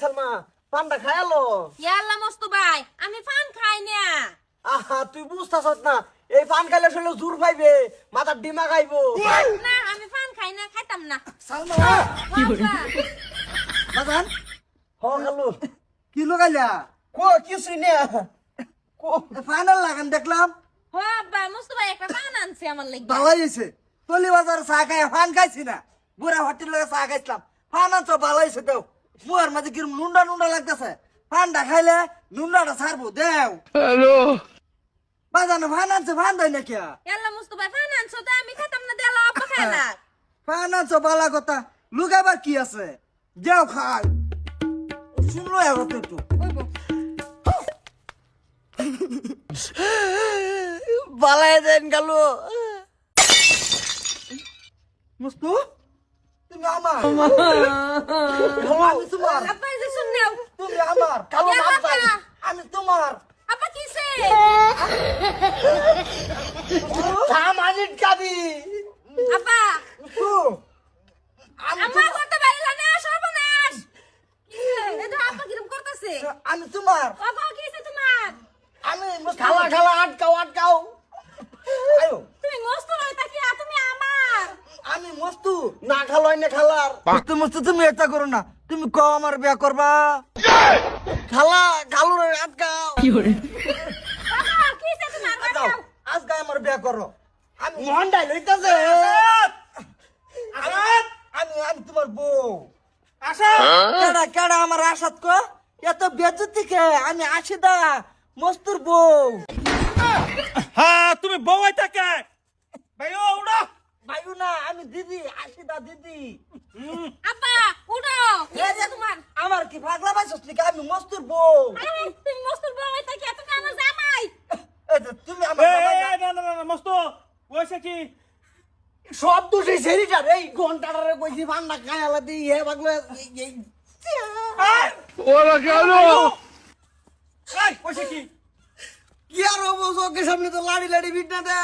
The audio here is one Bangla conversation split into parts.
সালমা পান্ডা খায়ালো ইয়াল্লা মস্তু ভাই আমি পান খাই না। আহা তুই বুঝতাছস না এই পান খাইলে শরীরে জোর পাইবে মাথার ডিমা খাইবো না আমি পান খাই না, খাইতাম না। সালমা কি করে বাজান হ খালু কি লাগাইলা কো কিছু না কো ফাইনাল লাগান দেখলাম হ আব্বা মস্তু ভাই একটা পান আনছে আমার লাগি। ভালো হয়েছে তলি বাজার চা খাই ফান খাইছি না বুড়া হোটেল লগে চা খাইছিলাম ফান আনছো ভালো হয়েছে দেও মুয়ার মাঝে কিরম নুন্ডা নুন্ডা লাগতেছে ফানটা খাইলে নুন্ডাটা ছাড়বো দেও হ্যালো বাজানো ফান আনছে ফান দেয় না কিয়া ইয়াল্লা মস্তু ভাই পান আনছো তো আমি খাইতাম না, দেলা আব্বা খাই না। ফান আনছো বালা কথা লুকাবার কি আছে দেও খাই শুনলো এখন একটু বালাই দেন গালু মুস্তু তুমি আমার আমি তোমার আব্বা এই যে শুন নাও। তুমি আমার কালো ইয়া মাপ বাবা। চাই আমি তোমার আব্বা কিসে সামাজিক কাবি আব্বা মুস্তু আমি আম্মা করতে পারিলা না, সর্বনাশ। কিসে এটা আব্বা কিরম করতেছে? আমি তোমার আব্বা কিসে তোমার? আমি খালা খালা আটকাও আটকাও আয়ো তুমি মস্তু নয় তা কি তুমি আমার? আমি মস্তু না খালোই না খালার মস্তু মস্তু তুমি এটা করো না তুমি ক আমার বিয়া করবা খালা খালুর আটকাও বাবা কিসে তোমার? যাও বাবা আজকে আমার বিয়া করো আমি মন্ডাই লইতাছে আমি আমি তোমার বউ কেডা কেডা আমার আশাত কো এত বেজতি কে আমি আশিদা মস্তুর বউ হ্যাঁ তুমি বউই থাকে ভাইও উড়ো ভাইও না আমি দিদি আশিদা দিদি আব্বা উঠো কিসে তোমার? আমার কি পাগলা পাইছস নাকি আমি মস্তুর বউ আরে তুমি মস্তুর বউ হইতা কি তুমি আমার জামাই? এই যে তুমি আমার জামাই না। না না না মস্ত ওইসে কি সব দোষী সেরিটার এই ঘন্টাটারে কইছি পান্ডা খায়ালা দিই হে বাগলে এই ওরা কেন এই ওইসে কি কি আর হবো চোখের সামনে তো লাড়ি লাড়ি বিটনা দে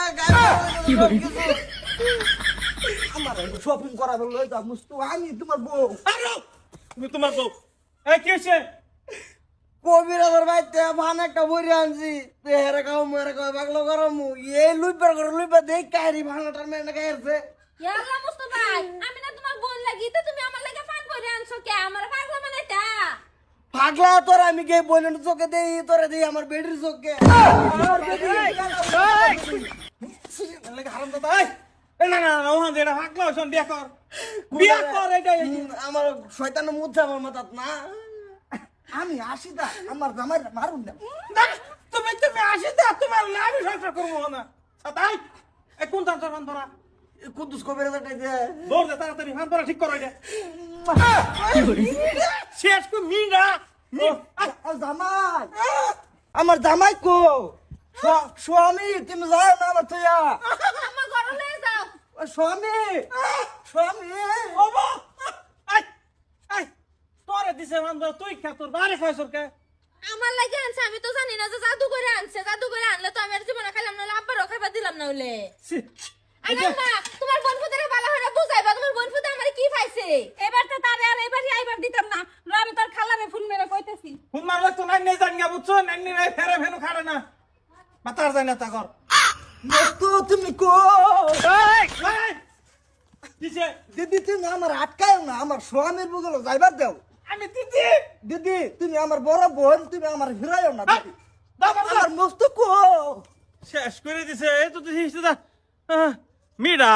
আমার শপিং করা বললো এটা মুস্তু আমি তোমার বউ আরে তুমি তোমার বউ এই কি হইছে কবিরাজের বাইতে ভান একটা বইরে আনছি হেরে খাও মেরে খাও বাগলো গরম এই লুইবার করে লুইবার দেই কাহিরি ভাঙাটার মেরে গাইছে ইয়াল্লা মস্তু ভাই আমি না তোমার বোন লাগি তো তুমি আমার লাগি পান করে আনছো কে? আমার পাগলা মানে তা পাগলা তোর আমি গে বইনের চোখে দেই তোরে দেই আমার বেডির চোখে আমার বেডি লাগে হারাম দাদা এই না না না ওখান দিয়ে হাকলা হইছন বিয়া কর এটা আমার শয়তান মুছে আমার মাথাত না আমি আশিদা আমার জামাই মারুন না না তুমি তুমি আসি দা তোমার লাভি সংসার করবো না সাতাই এই কোন তার ফান ধরা কুদ্দুস কবিরাজটা দে দৌড় দে তাড়াতাড়ি ফান ধরা ঠিক করো এটা শেষ কো মিনা জামাই আমার জামাই কো স্বামী তুমি যাও না আমার তুইয়া আমার ঘরে লয়ে যাও। স্বামী স্বামী ওবা আই আই তোরে দিছে ফান ধরা তুই খা তোর বাড়ি খাইছর কে আমার লাগি আনছে আমি তো জানি না যে জাদু করে আনছে, জাদু করে আনলে তো আমি আর জীবনে খাইলাম না, আব্বারও খাইবা দিলাম না হলে। আরে মা তোমার বোন ফুতেরে ভালো করে বুঝাইবা তোমার বোন ফুতে আমারে কি খাইছে। এবার তো তারে আর এবারই আইবার দিতাম না, আমি তোর খালারে ফোন মেরে কইতেছি। ফোন মারলে তো নাই নেই জানিয়া বুঝছো নাই নাই ফেরে ফেনু খাড়ে না মাতার যায় না তাকর মস্তু তুমি কো এই কিছে দিদি তুমি আমার আটকায় না আমার স্বামীর বুগলো যাইবার দাও আমি দিদি দিদি তুমি আমার বড় বোন তুমি আমার হিরাইও না দিদি দাও আমার মস্তু কো শেষ করে দিছে এই তো দিছিস মিডা